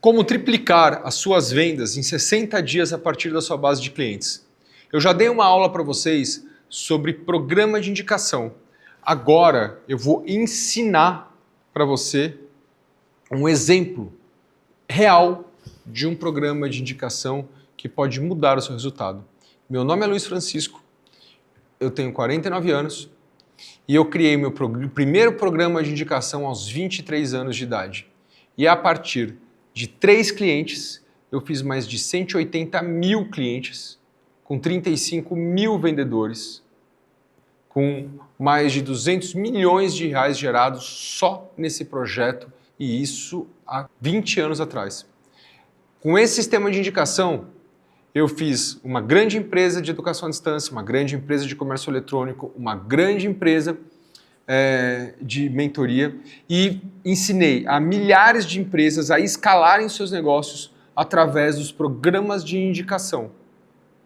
Como triplicar as suas vendas em 60 dias a partir da sua base de clientes. Eu já dei uma aula para vocês sobre programa de indicação. Agora eu vou ensinar para você um exemplo real de um programa de indicação que pode mudar o seu resultado. Meu nome é Luiz Francisco, eu tenho 49 anos e eu criei meu primeiro programa de indicação aos 23 anos de idade. E a partir de 3 clientes, eu fiz mais de 180 mil clientes, com 35 mil vendedores, com mais de 200 milhões de reais gerados só nesse projeto, e isso há 20 anos atrás. Com esse sistema de indicação, eu fiz uma grande empresa de educação à distância, uma grande empresa de comércio eletrônico, uma grande empresa de mentoria e ensinei a milhares de empresas a escalarem seus negócios através dos programas de indicação.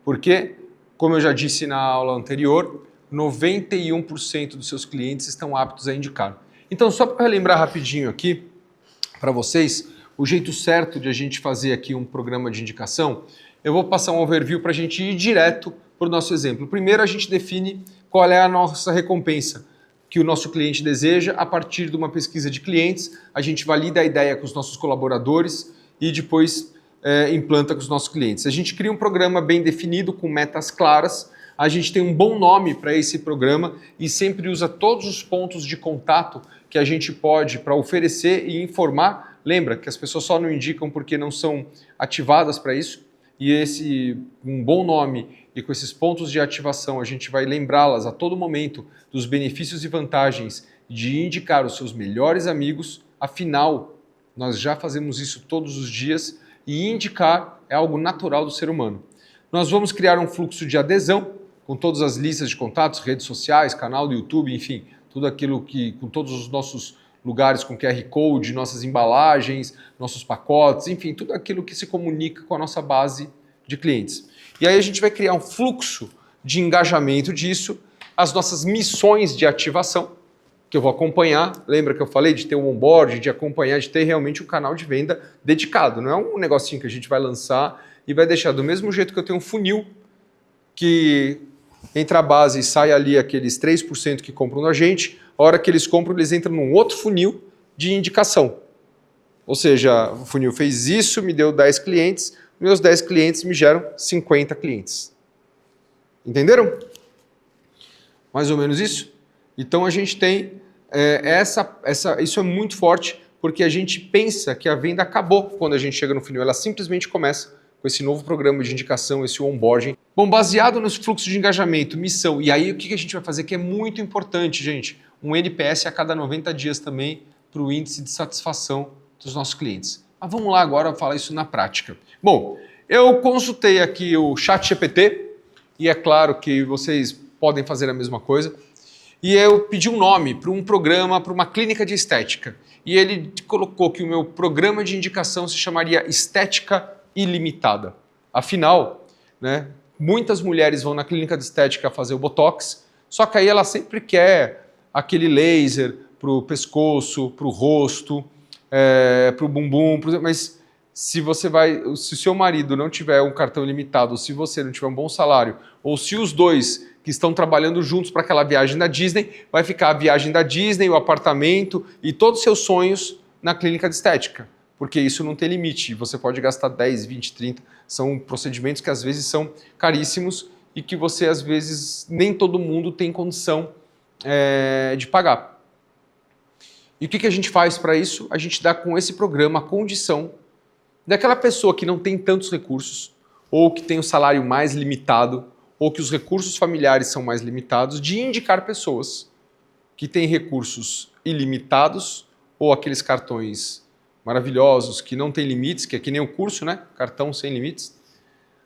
Porque, como eu já disse na aula anterior, 91% dos seus clientes estão aptos a indicar. Então, só para relembrar rapidinho aqui para vocês, o jeito certo de a gente fazer aqui um programa de indicação, eu vou passar um overview para a gente ir direto para o nosso exemplo. Primeiro, a gente define qual é a nossa recompensa que o nosso cliente deseja. A partir de uma pesquisa de clientes, a gente valida a ideia com os nossos colaboradores e depois implanta com os nossos clientes. A gente cria um programa bem definido, com metas claras, a gente tem um bom nome para esse programa e sempre usa todos os pontos de contato que a gente pode para oferecer e informar. Lembra que as pessoas só não indicam porque não são ativadas para isso? E um bom nome e com esses pontos de ativação, a gente vai lembrá-las a todo momento dos benefícios e vantagens de indicar os seus melhores amigos. Afinal, nós já fazemos isso todos os dias e indicar é algo natural do ser humano. Nós vamos criar um fluxo de adesão com todas as listas de contatos, redes sociais, canal do YouTube, enfim, tudo aquilo com todos os nossos lugares com QR Code, nossas embalagens, nossos pacotes, enfim, tudo aquilo que se comunica com a nossa base de clientes. E aí a gente vai criar um fluxo de engajamento disso, as nossas missões de ativação, que eu vou acompanhar. Lembra que eu falei de ter um onboard, de acompanhar, de ter realmente um canal de venda dedicado. Não é um negocinho que a gente vai lançar e vai deixar do mesmo jeito que eu tenho um funil, que entra a base e sai ali aqueles 3% que compram da gente. A hora que eles compram, eles entram num outro funil de indicação. Ou seja, o funil fez isso, me deu 10 clientes, meus 10 clientes me geram 50 clientes. Entenderam? Mais ou menos isso? Então a gente tem isso é muito forte, porque a gente pensa que a venda acabou quando a gente chega no funil. Ela simplesmente começa com esse novo programa de indicação, esse onboarding. Bom, baseado nos fluxos de engajamento, missão, e aí o que a gente vai fazer que é muito importante, gente? Um NPS a cada 90 dias também para o índice de satisfação dos nossos clientes. Mas vamos lá agora falar isso na prática. Bom, eu consultei aqui o ChatGPT e é claro que vocês podem fazer a mesma coisa. E eu pedi um nome para um programa, para uma clínica de estética. E ele colocou que o meu programa de indicação se chamaria Estética Ilimitada. Afinal, né, muitas mulheres vão na clínica de estética fazer o Botox, só que aí ela sempre quer aquele laser para o pescoço, para o rosto, para o bumbum, mas se o seu marido não tiver um cartão ilimitado, ou se você não tiver um bom salário, ou se os dois que estão trabalhando juntos para aquela viagem da Disney, vai ficar a viagem da Disney, o apartamento e todos os seus sonhos na clínica de estética, porque isso não tem limite, você pode gastar 10, 20, 30, são procedimentos que às vezes são caríssimos e que você às vezes nem todo mundo tem condição de pagar. E o que a gente faz para isso? A gente dá com esse programa a condição daquela pessoa que não tem tantos recursos, ou que tem o salário mais limitado, ou que os recursos familiares são mais limitados, de indicar pessoas que têm recursos ilimitados, ou aqueles cartões maravilhosos que não têm limites, que é que nem o curso, né? Cartão sem limites.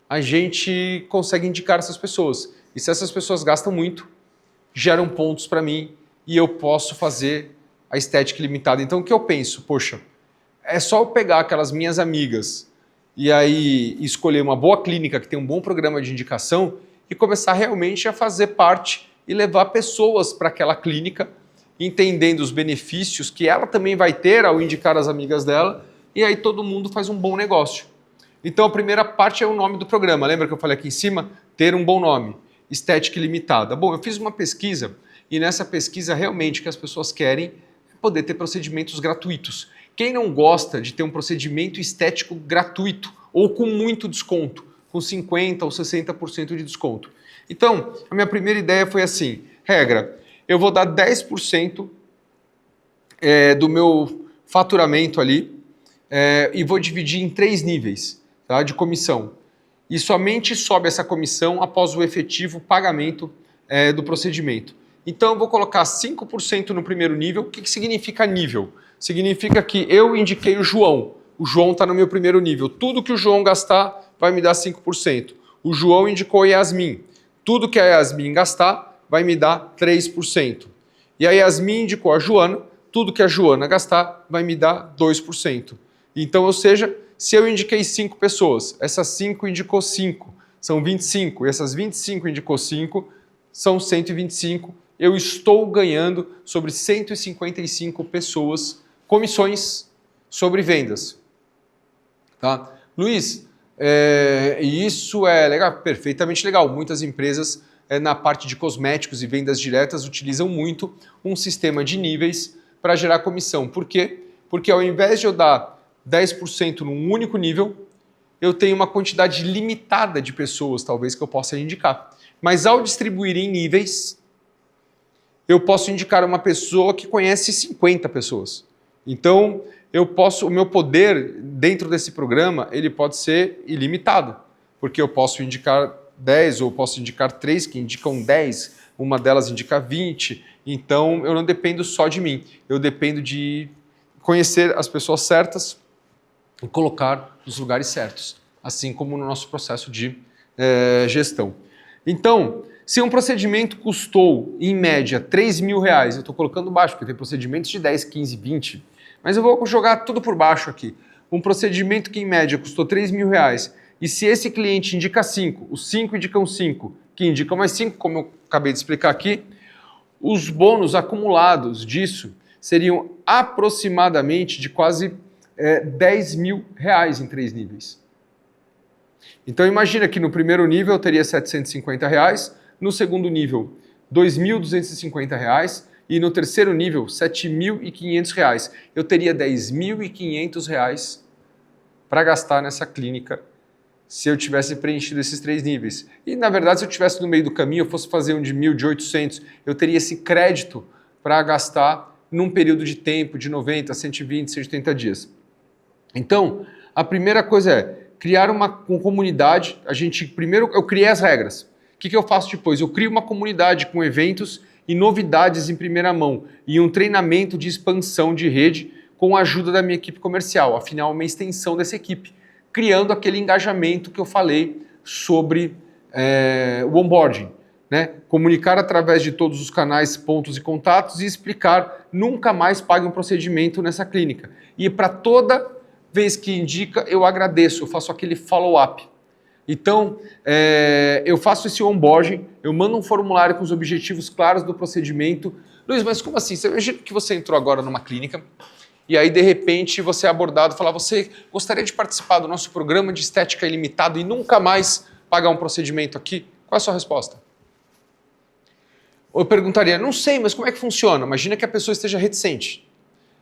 A gente consegue indicar essas pessoas. E se essas pessoas gastam muito, geram pontos para mim e eu posso fazer a estética ilimitada. Então o que eu penso? Poxa, é só eu pegar aquelas minhas amigas e aí escolher uma boa clínica que tem um bom programa de indicação e começar realmente a fazer parte e levar pessoas para aquela clínica, entendendo os benefícios que ela também vai ter ao indicar as amigas dela e aí todo mundo faz um bom negócio. Então a primeira parte é o nome do programa. Lembra que eu falei aqui em cima? Ter um bom nome. Estética ilimitada. Bom, eu fiz uma pesquisa e nessa pesquisa realmente o que as pessoas querem é poder ter procedimentos gratuitos. Quem não gosta de ter um procedimento estético gratuito ou com muito desconto, com 50% ou 60% de desconto? Então, a minha primeira ideia foi assim, regra, eu vou dar 10% do meu faturamento ali e vou dividir em 3 níveis, tá, de comissão. E somente sobe essa comissão após o efetivo pagamento do procedimento. Então eu vou colocar 5% no primeiro nível. O que significa nível? Significa que eu indiquei o João. O João está no meu primeiro nível. Tudo que o João gastar vai me dar 5%. O João indicou a Yasmin. Tudo que a Yasmin gastar vai me dar 3%. E a Yasmin indicou a Joana. Tudo que a Joana gastar vai me dar 2%. Então, ou seja, se eu indiquei 5 pessoas, essas 5 indicou 5, são 25. E essas 25 indicou 5, são 125. Eu estou ganhando sobre 155 pessoas comissões sobre vendas. Tá? Luiz, isso é legal, perfeitamente legal. Muitas empresas na parte de cosméticos e vendas diretas utilizam muito um sistema de níveis para gerar comissão. Por quê? Porque ao invés de eu dar 10% num único nível, eu tenho uma quantidade limitada de pessoas, talvez, que eu possa indicar. Mas ao distribuir em níveis, eu posso indicar uma pessoa que conhece 50 pessoas. Então, o meu poder dentro desse programa, ele pode ser ilimitado, porque eu posso indicar 10 ou posso indicar 3 que indicam 10, uma delas indica 20, então eu não dependo só de mim, eu dependo de conhecer as pessoas certas e colocar nos lugares certos, assim como no nosso processo de gestão. Então, se um procedimento custou, em média, R$3.000, eu estou colocando baixo, porque tem procedimentos de 10, 15, 20, mas eu vou jogar tudo por baixo aqui. Um procedimento que, em média, custou R$3.000, e se esse cliente indica 5, os 5 indicam 5, que indicam mais 5, como eu acabei de explicar aqui, os bônus acumulados disso seriam aproximadamente de quase R$10.000 em 3 níveis. Então imagina que no primeiro nível eu teria R$750, no segundo nível R$2.250 e no terceiro nível R$7.500. Eu teria R$10.500 para gastar nessa clínica se eu tivesse preenchido esses 3 níveis. E na verdade, se eu estivesse no meio do caminho, eu fosse fazer um de 1.000, de 800, eu teria esse crédito para gastar num período de tempo de 90, 120, 180 dias. Então, a primeira coisa é criar uma comunidade. Primeiro eu criei as regras. O que eu faço depois? Eu crio uma comunidade com eventos e novidades em primeira mão e um treinamento de expansão de rede com a ajuda da minha equipe comercial. Afinal, é uma extensão dessa equipe, criando aquele engajamento que eu falei sobre o onboarding. Né? Comunicar através de todos os canais, pontos e contatos e explicar, nunca mais pague um procedimento nessa clínica. E para toda vez que indica, eu agradeço, eu faço aquele follow-up. Então, eu faço esse onboarding, eu mando um formulário com os objetivos claros do procedimento. Luiz, mas como assim? Você imagina que você entrou agora numa clínica e aí, de repente, você é abordado e fala, você gostaria de participar do nosso programa de estética ilimitado e nunca mais pagar um procedimento aqui? Qual é a sua resposta? Ou eu perguntaria, não sei, mas como é que funciona? Imagina que a pessoa esteja reticente.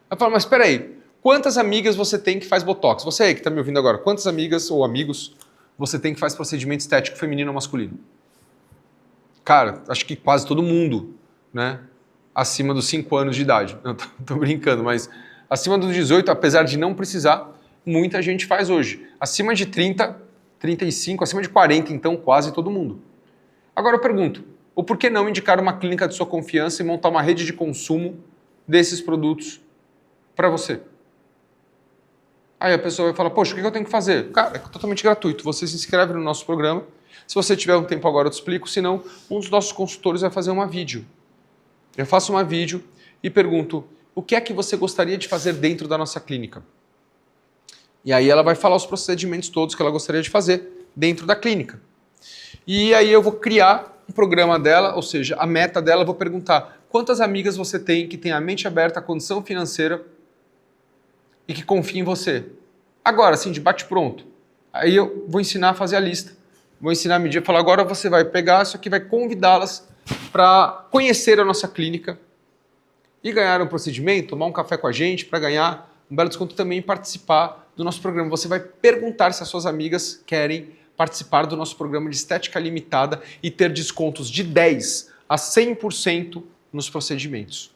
Ela fala, mas espera aí, quantas amigas você tem que faz botox? Você aí que está me ouvindo agora, quantas amigas ou amigos você tem que faz procedimento estético feminino ou masculino? Cara, acho que quase todo mundo, né? Acima dos 5 anos de idade. Não, tô brincando, mas acima dos 18, apesar de não precisar, muita gente faz hoje. Acima de 30, 35, acima de 40, então quase todo mundo. Agora eu pergunto, ou por que não indicar uma clínica de sua confiança e montar uma rede de consumo desses produtos para você? Aí a pessoa vai falar, poxa, o que eu tenho que fazer? Cara, é totalmente gratuito. Você se inscreve no nosso programa. Se você tiver um tempo agora, eu te explico. Senão, um dos nossos consultores vai fazer uma vídeo. Eu faço uma vídeo e pergunto, o que é que você gostaria de fazer dentro da nossa clínica? E aí ela vai falar os procedimentos todos que ela gostaria de fazer dentro da clínica. E aí eu vou criar um programa dela, ou seja, a meta dela, eu vou perguntar quantas amigas você tem que tem a mente aberta, a condição financeira e que confia em você. Agora, assim, de bate-pronto, aí eu vou ensinar a fazer a lista, vou ensinar a medir, falar, agora você vai pegar isso aqui, vai convidá-las para conhecer a nossa clínica e ganhar um procedimento, tomar um café com a gente para ganhar um belo desconto também e participar do nosso programa. Você vai perguntar se as suas amigas querem participar do nosso programa de estética limitada e ter descontos de 10% a 100% nos procedimentos.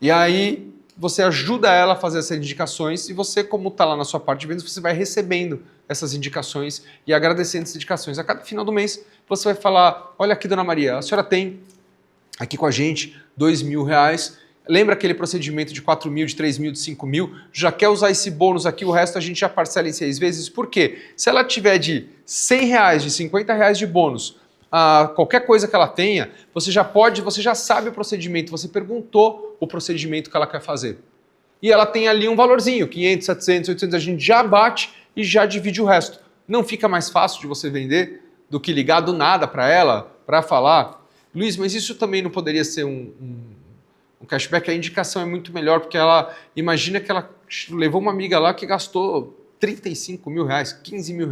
E aí você ajuda ela a fazer essas indicações e você, como está lá na sua parte de vendas, você vai recebendo essas indicações e agradecendo essas indicações. A cada final do mês você vai falar, olha aqui, dona Maria, a senhora tem aqui com a gente R$2.000, lembra aquele procedimento de 4 mil, de 3 mil, de 5 mil? Já quer usar esse bônus aqui, o resto a gente já parcela em 6 vezes? Por quê? Se ela tiver de R$100, de R$50 de bônus, qualquer coisa que ela tenha, você já sabe o procedimento, você perguntou o procedimento que ela quer fazer. E ela tem ali um valorzinho, 500, 700, 800, a gente já bate e já divide o resto. Não fica mais fácil de você vender do que ligar do nada para ela, para falar, Luiz, mas isso também não poderia ser um cashback? A indicação é muito melhor, porque ela, imagina que ela levou uma amiga lá que gastou R$35 mil, R$15 mil,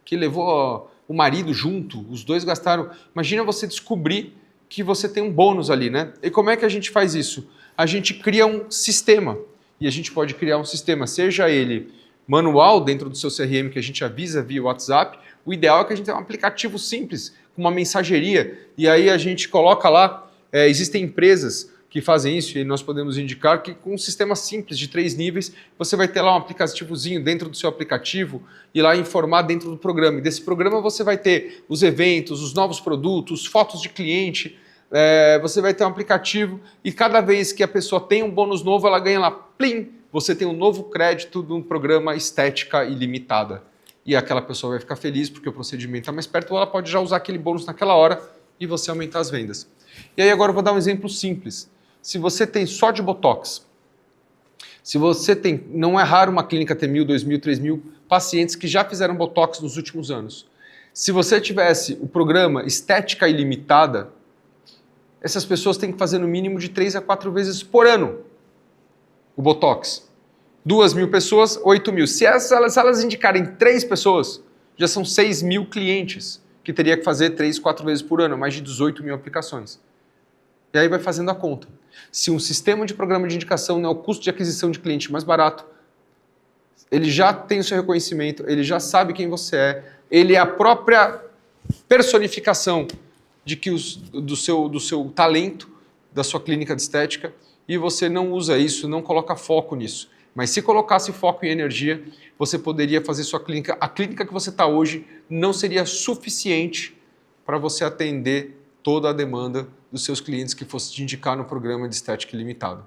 que levou o marido junto, os dois gastaram. Imagina você descobrir que você tem um bônus ali, né? E como é que a gente faz isso? A gente cria um sistema, e a gente pode criar um sistema, seja ele manual dentro do seu CRM, que a gente avisa via WhatsApp. O ideal é que a gente tenha um aplicativo simples, com uma mensageria, e aí a gente coloca lá, existem empresas que fazem isso, e nós podemos indicar que com um sistema simples de 3 níveis, você vai ter lá um aplicativozinho dentro do seu aplicativo e lá informar dentro do programa. E desse programa você vai ter os eventos, os novos produtos, fotos de cliente, você vai ter um aplicativo e cada vez que a pessoa tem um bônus novo, ela ganha lá, plim, você tem um novo crédito de um programa estética ilimitada. E aquela pessoa vai ficar feliz porque o procedimento está mais perto, ou ela pode já usar aquele bônus naquela hora e você aumentar as vendas. E aí agora eu vou dar um exemplo simples. Se você tem só de Botox, se você tem, não é raro uma clínica ter 1.000, 2.000, 3.000 pacientes que já fizeram Botox nos últimos anos. Se você tivesse o programa Estética Ilimitada, essas pessoas têm que fazer no mínimo de 3 a 4 vezes por ano o Botox. 2.000 pessoas, 8.000. Se elas indicarem 3 pessoas, já são 6.000 clientes que teria que fazer 3, 4 vezes por ano, mais de 18.000 aplicações. E aí vai fazendo a conta. Se um sistema de programa de indicação não é o custo de aquisição de cliente mais barato, ele já tem o seu reconhecimento, ele já sabe quem você é, ele é a própria personificação do seu talento, da sua clínica de estética, e você não usa isso, não coloca foco nisso. Mas se colocasse foco em energia, você poderia fazer sua clínica. A clínica que você está hoje não seria suficiente para você atender toda a demanda dos seus clientes que fosse te indicar no programa de estética ilimitada.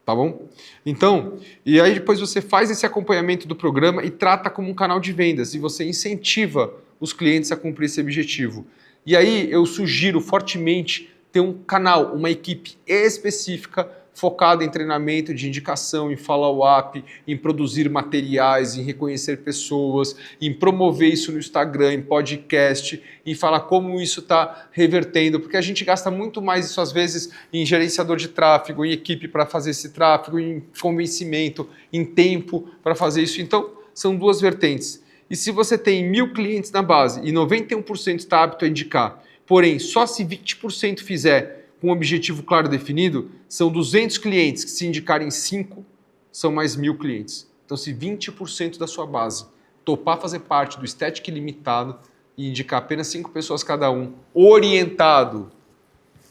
Tá bom? Então, e aí depois você faz esse acompanhamento do programa e trata como um canal de vendas e você incentiva os clientes a cumprir esse objetivo. E aí eu sugiro fortemente ter um canal, uma equipe específica focada em treinamento de indicação, em follow-up, em produzir materiais, em reconhecer pessoas, em promover isso no Instagram, em podcast, em falar como isso está revertendo, porque a gente gasta muito mais isso às vezes em gerenciador de tráfego, em equipe para fazer esse tráfego, em convencimento, em tempo para fazer isso. Então, são duas vertentes. E se você tem 1.000 clientes na base e 91% está apto a indicar, porém, só se 20% fizer com um objetivo claro definido, são 200 clientes que se indicarem 5, são mais 1.000 clientes. Então, se 20% da sua base topar fazer parte do Estética Ilimitado e indicar apenas 5 pessoas cada um, orientado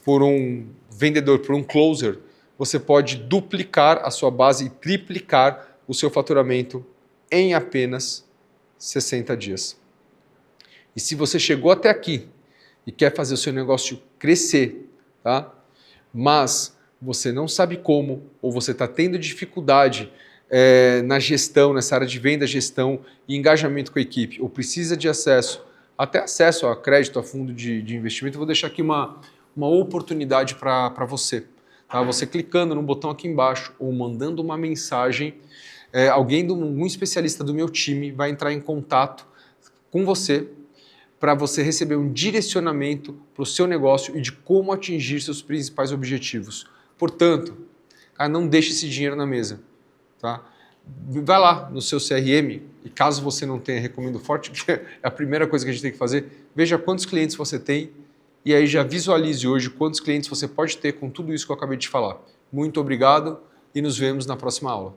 por um vendedor, por um closer, você pode duplicar a sua base e triplicar o seu faturamento em apenas 60 dias. E se você chegou até aqui e quer fazer o seu negócio crescer, tá? Mas você não sabe como, ou você está tendo dificuldade na gestão, nessa área de venda, gestão e engajamento com a equipe, ou precisa de acesso, até acesso a crédito, a fundo de investimento, eu vou deixar aqui uma oportunidade para você. Tá? Você clicando no botão aqui embaixo ou mandando uma mensagem, algum especialista do meu time vai entrar em contato com você para você receber um direcionamento para o seu negócio e de como atingir seus principais objetivos. Portanto, não deixe esse dinheiro na mesa. Tá? vai lá no seu CRM, e caso você não tenha, recomendo forte, que é a primeira coisa que a gente tem que fazer, veja quantos clientes você tem e aí já visualize hoje quantos clientes você pode ter com tudo isso que eu acabei de falar. Muito obrigado e nos vemos na próxima aula.